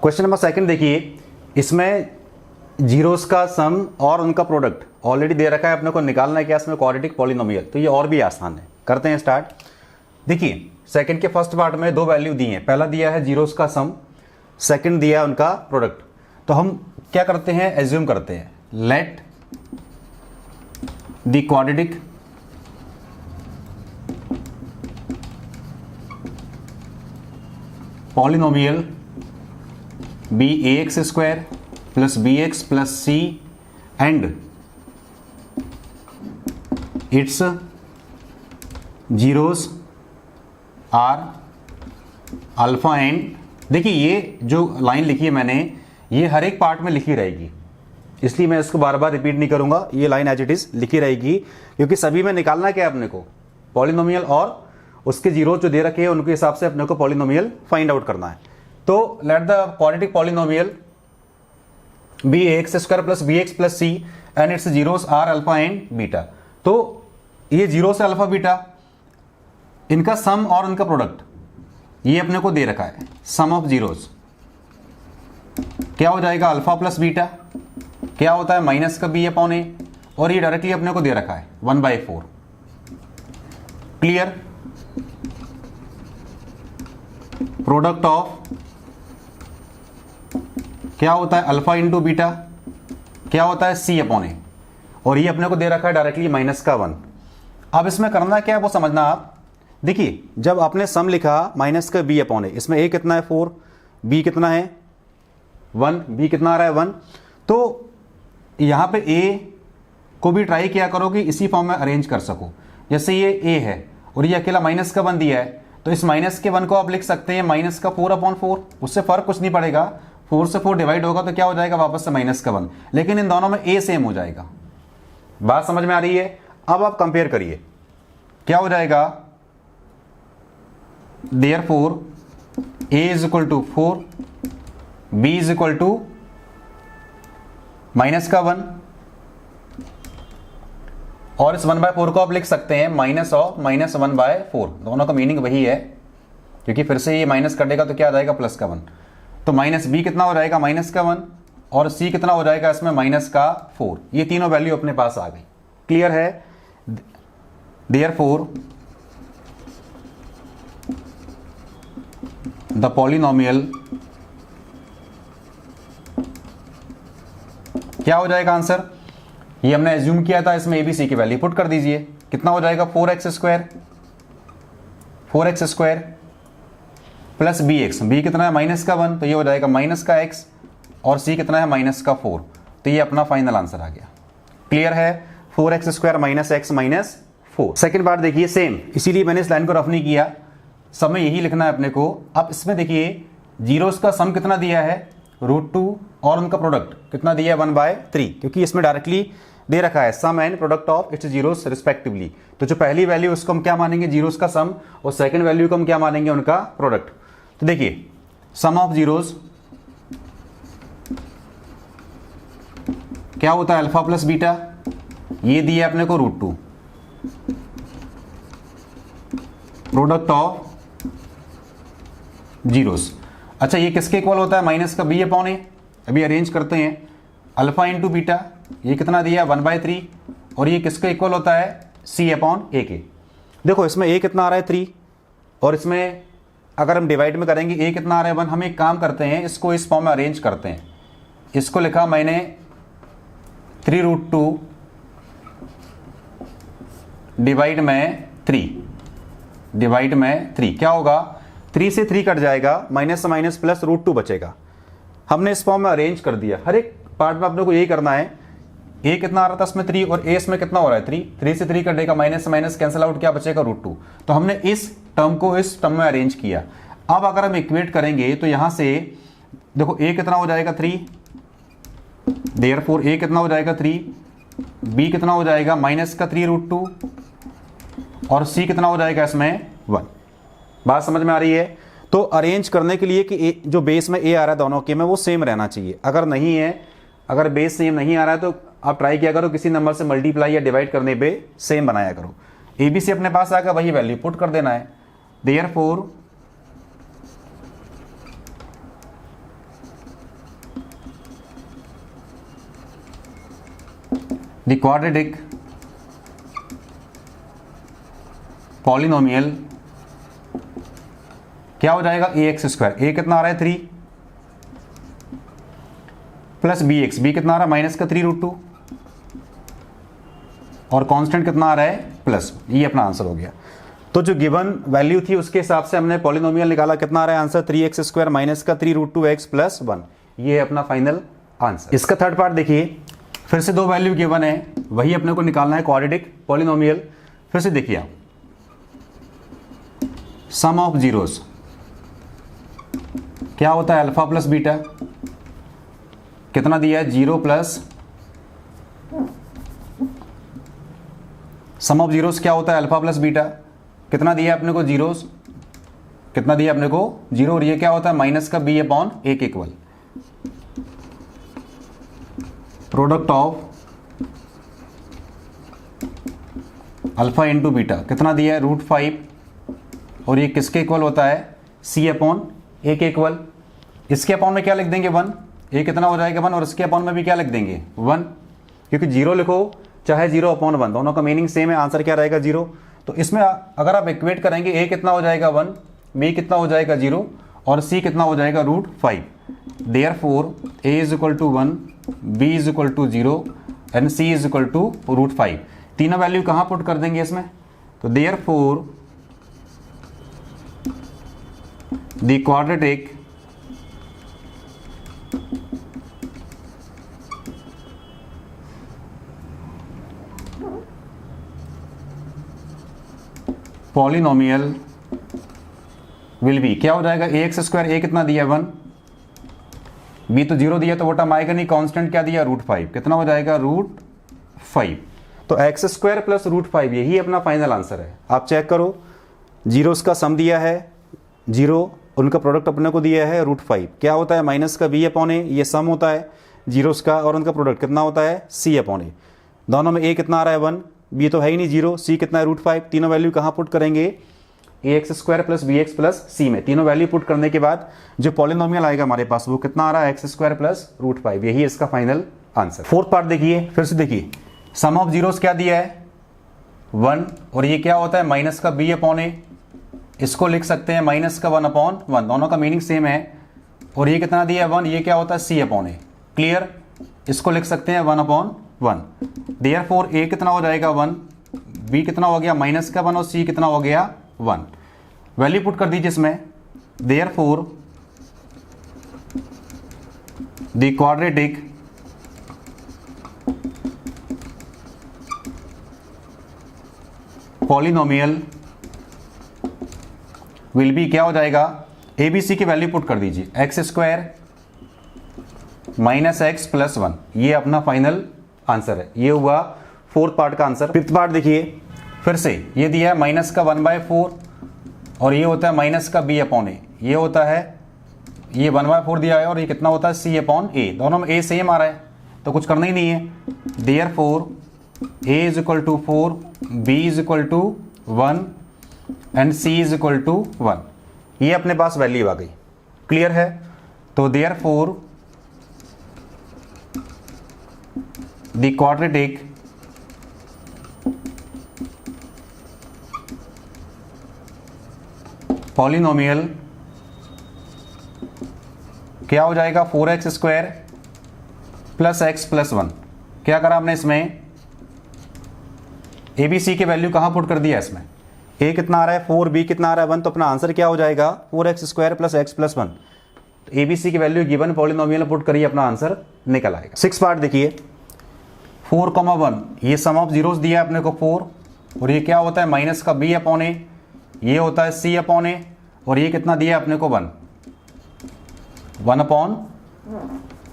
Question number second देखिए, इसमें zeros का सम और उनका प्रोडक्ट ऑलरेडी दे रखा है, अपने को निकालना है क्या इसमें क्वाड्रेटिक पॉलिनोमियल, तो ये और भी आसान है। करते हैं स्टार्ट। देखिए सेकंड के फर्स्ट पार्ट में दो वैल्यू दी हैं, पहला दिया है जीरोस का सम, सेकंड दिया है उनका प्रोडक्ट। तो हम क्या करते हैं, एज्यूम करते हैं let the quadratic polynomial be ax square plus bx plus c and its zeros are alpha and. देखिए ये जो लाइन लिखी है मैंने, ये हर एक पार्ट में लिखी रहेगी, इसलिए मैं इसको बार बार रिपीट नहीं करूंगा, ये लाइन एज इट इज लिखी रहेगी, क्योंकि सभी में निकालना क्या है अपने को, पॉलिनोमियल और उसके जीरो जो दे रखे हैं उनके हिसाब से अपने को पॉलिनोमियल फाइंड आउट करना है। तो let the quadratic polynomial be ax square plus bx plus c and its zeros are alpha and beta. तो ये जीरो से अल्फा बीटा, इनका सम और इनका प्रोडक्ट ये अपने को दे रखा है, सम ऑफ जीरोस क्या हो जाएगा, अल्फा प्लस बीटा क्या होता है माइनस का बी अपॉन ए, और ये डायरेक्टली अपने को दे रखा है 1/4। क्लियर। प्रोडक्ट ऑफ क्या होता है अल्फा इंटू बीटा क्या होता है सी अपॉन ए, और ये अपने को दे रखा है डायरेक्टली माइनस का 1। अब इसमें करना क्या है वो समझना आप। देखिए जब आपने सम लिखा माइनस का बी अपॉन ए, इसमें ए कितना है 4, बी कितना है 1, बी कितना आ रहा है 1, तो यहां पे ए को भी ट्राई किया करो कि इसी फॉर्म में अरेंज कर सको। जैसे ये ए है और ये अकेला माइनस का 1 दिया है, तो इस माइनस के 1 को आप लिख सकते हैं माइनस का 4/4, उससे फर्क कुछ नहीं पड़ेगा, 4 से 4 डिवाइड होगा तो क्या हो जाएगा वापस से माइनस का 1, लेकिन इन दोनों में ए सेम हो जाएगा। बात समझ में आ रही है। अब आप कंपेयर करिए, क्या हो जाएगा, therefore a is equal to 4, b is equal to minus का 1, और इस 1/4 को आप लिख सकते हैं माइनस ऑफ माइनस 1/4। दोनों का मीनिंग वही है, क्योंकि फिर से ये माइनस कटेगा तो क्या आ जाएगा प्लस का 1। तो माइनस बी कितना हो जाएगा माइनस का 1, और सी कितना हो जाएगा इसमें माइनस का 4। ये तीनों वैल्यू अपने पास आ गई। क्लियर है। देयरफॉर द पॉलिनोमियल क्या हो जाएगा आंसर, ये हमने एज्यूम किया था, इसमें एबीसी की वैल्यू पुट कर दीजिए, कितना हो जाएगा 4x square plus bx, B कितना है माइनस का 1, तो ये हो जाएगा माइनस का x, और c कितना है माइनस का 4। तो ये अपना फाइनल आंसर आ गया। क्लियर है। 4x square minus x minus 4। Second part देखिए सेम, इसीलिए मैंने इस लाइन को रफ नहीं किया, सब में यही लिखना है अपने को। अब इसमें देखिए जीरोस का सम कितना दिया है √2, और उनका प्रोडक्ट कितना दिया है 1/3, क्योंकि इसमें डायरेक्टली दे रखा है sum and product of its zeros respectively. तो जो पहली वैल्यू उसको हम क्या मानेंगे जीरोस का सम, और सेकंड वैल्यू को हम क्या मानेंगे उनका प्रोडक्ट। तो देखिए सम ऑफ जीरोस क्या होता है अल्फा प्लस बीटा, ये दिया अपने को √2, प्रोडक्ट ऑफ जीरोस। अच्छा ये किसके इक्वल होता है माइनस का बी अपॉन ए। अभी अरेंज करते हैं, अल्फा इंटू बीटा ये कितना दिया 1/3, और ये किसके इक्वल होता है सी अपॉन ए के। देखो इसमें ए कितना आ रहा है 3, और इसमें अगर हम डिवाइड में करेंगे ए कितना आ रहा है 1। हम एक काम करते हैं, इसको इस फॉर्म में अरेंज करते हैं। इसको लिखा मैंने 3√2 डिवाइड में 3, क्या होगा 3 से 3 कट जाएगा, माइनस से माइनस प्लस √2 बचेगा। हमने इस फॉर्म में अरेंज कर दिया। हर एक पार्ट में अपने को यही करना है। ए कितना आ रहा था इसमें 3, और ए इसमें कितना हो रहा है 3 से 3 कटेगा, माइनस से माइनस कैंसिल आउट, क्या बचेगा √2। तो हमने इस टर्म को इस टर्म में अरेंज किया। अब अगर हम इक्वेट करेंगे तो यहां से देखो ए कितना हो जाएगा 3, देयरफॉर ए कितना हो जाएगा 3, बी कितना हो जाएगा माइनस का 3√2, और सी कितना हो जाएगा इसमें 1। बात समझ में आ रही है। तो अरेंज करने के लिए कि जो बेस में ए आ रहा है दोनों के में वो सेम रहना चाहिए। अगर नहीं है, अगर बेस सेम नहीं आ रहा है तो आप ट्राई किया करो किसी नंबर से मल्टीप्लाई या डिवाइड करने पे सेम बनाया करो। ए बी सी अपने पास आकर वही वैल्यू पुट कर देना है। देयरफॉर द क्वाड्रेटिक पॉलिनोमियल क्या हो जाएगा, ए एक्स स्क्वायर, ए कितना आ रहा है 3 प्लस बी एक्स, बी कितना आ रहा है माइनस का 3√2 और कांस्टेंट कितना आ रहा है प्लस। ये अपना आंसर हो गया। तो जो गिवन वैल्यू थी उसके हिसाब से हमने पॉलिनोमियल निकाला, कितना आ रहा है आंसर 3x स्क्वायर माइनस का 3√2x प्लस 1। ये है अपना फाइनल आंसर। इसका थर्ड पार्ट देखिए, फिर से 2 वैल्यू गिवन है, वही अपने को निकालना है क्वाड्रेटिक पॉलिनोमियल। फिर से देखिए आप, सम ऑफ जीरोस क्या होता है अल्फा प्लस बीटा, कितना दिया है 0 प्लस, सम ऑफ जीरोस क्या होता है अल्फा प्लस बीटा, कितना दिया है अपने को जीरोस, कितना दिया अपने को 0, और ये क्या होता है माइनस का b upon 1 equal product of alpha into beta, कितना दिया है √5, और ये किसके इक्वल होता है c अपॉन 1 इक्वल, इसके अपॉन में क्या लिख देंगे 1, ये कितना हो जाएगा 1, और इसके अपॉन में भी क्या लिख देंगे 1, क्योंकि 0 लिखो चाहे 0 अपॉन 1, दोनों का मीनिंग सेम है, आंसर क्या रहेगा 0। तो इसमें अगर आप इक्वेट करेंगे, a कितना हो जाएगा 1, b कितना हो जाएगा 0 और c कितना हो जाएगा √5। Therefore a is equal to 1, b is equal to 0 and c is equal to √5। तीनों वैल्यू कहाँ पुट कर देंगे इसमें, तो therefore the quadratic polynomial will be, क्या हो जाएगा ए एक्स स्क्वायर, ए कितना दिया 1, बी तो 0 दिया तो बॉटम आएगा नहीं, कांस्टेंट क्या दिया √5, कितना हो जाएगा √5। तो एक्स स्क्वायर प्लस √5 यही अपना फाइनल आंसर है। आप चेक करो, जीरोस का सम दिया है 0, उनका प्रोडक्ट अपने को दिया है √5, क्या होता है माइनस का b अपॉन ए, ये सम होता है जीरोस का, और उनका प्रोडक्ट कितना होता है c अपॉन ए। दोनों में a कितना आ रहा है 1, b तो है ही नहीं 0, c कितना है √5। तीनों वैल्यू कहाँ पुट करेंगे, A X square plus B X plus C में। तीनों वैल्यू पुट करने के बाद जो पॉलिनोमियल आएगा हमारे पास वो कितना आ रहा है एक्स स्क्वायर प्लस √5, यही इसका फाइनल आंसर। फोर्थ पार्ट देखिए, फिर से देखिए, सम ऑफ जीरोस क्या दिया है 1, और ये क्या होता है माइनस का b अपॉन ए, इसको लिख सकते हैं माइनस का 1 अपॉन 1, दोनों का मीनिंग सेम है, और ये कितना दिया है 1, ये क्या होता है c अपॉन ए, क्लियर, इसको लिख सकते हैं 1 अपॉन 1। देयरफॉर a कितना हो जाएगा 1, b कितना हो गया माइनस का 1, और c कितना हो गया 1। वैल्यू पुट कर दीजिए इसमें, therefore the quadratic polynomial will be, क्या हो जाएगा ए बी सी की वैल्यू पुट कर दीजिए, x square minus x plus 1, ये अपना फाइनल आंसर है। ये हुआ फोर्थ पार्ट का आंसर। फिफ्थ पार्ट देखिए, फिर से ये दिया है माइनस का 1/4, और ये होता है माइनस का b अपॉन ए, ये होता है ये 1/4 दिया है, और ये कितना होता है c अपॉन ए, दोनों में a सेम आ रहा है तो कुछ करना ही नहीं है। Therefore a is equal to 4, b is equal to 1 and c is equal to 1, ये अपने पास वैल्यू आ गई, क्लियर है। तो देयरफॉर द क्वाड्रेटिक पॉलिनोमियल क्या हो जाएगा 4x square plus x plus 1। क्या करा हमने इसमें, ए बी सी की वैल्यू कहाँ पुट कर दिया इसमें, a कितना आ रहा है 4, b कितना आ रहा है 1, तो अपना आंसर क्या हो जाएगा 4x square plus x plus 1। तो ए बी सी की वैल्यू गिवन पॉलिनोमियल पुट करिए, अपना आंसर निकल आएगा। सिक्स पार्ट देखिए, 4,1, ये सम ऑफ जीरोस दिया है अपने को 4, और ये क्या होता है माइनस का b अपॉन ए, ये होता है c अपॉन ए, और ये कितना दिया है अपने को 1 अपॉन,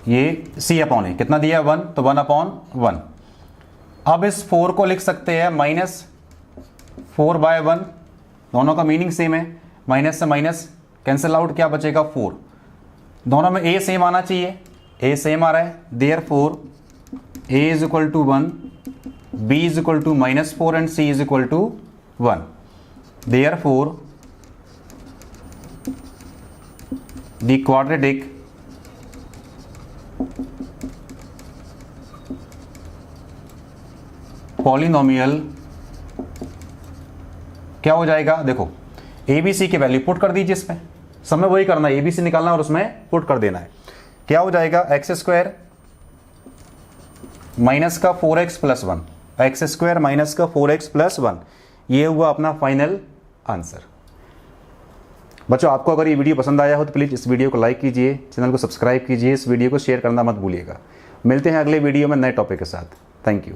ये c अपॉन ए कितना दिया है 1, तो 1 अपॉन 1। अब इस 4 को लिख सकते हैं -4/1, दोनों का मीनिंग सेम है, माइनस से माइनस कैंसिल आउट, क्या बचेगा 4, दोनों में a सेम आना चाहिए, a सेम आ रहा है। Therefore a is equal to 1, b is equal to -4 and c is equal to 1। Therefore, the quadratic polynomial क्या हो जाएगा, देखो ABC की वैल्यू पुट कर दीजिए, इसमें सब में वही करना है, ABC निकालना और उसमें पुट कर देना है। क्या हो जाएगा, एक्स स्क्वायर माइनस का 4x plus 1, x square minus का 4x प्लस 1, ये हुआ अपना फाइनल आंसर। बच्चों आपको अगर ये वीडियो पसंद आया हो तो प्लीज़ इस वीडियो को लाइक कीजिए, चैनल को सब्सक्राइब कीजिए, इस वीडियो को शेयर करना मत भूलिएगा। मिलते हैं अगले वीडियो में नए टॉपिक के साथ। Thank you.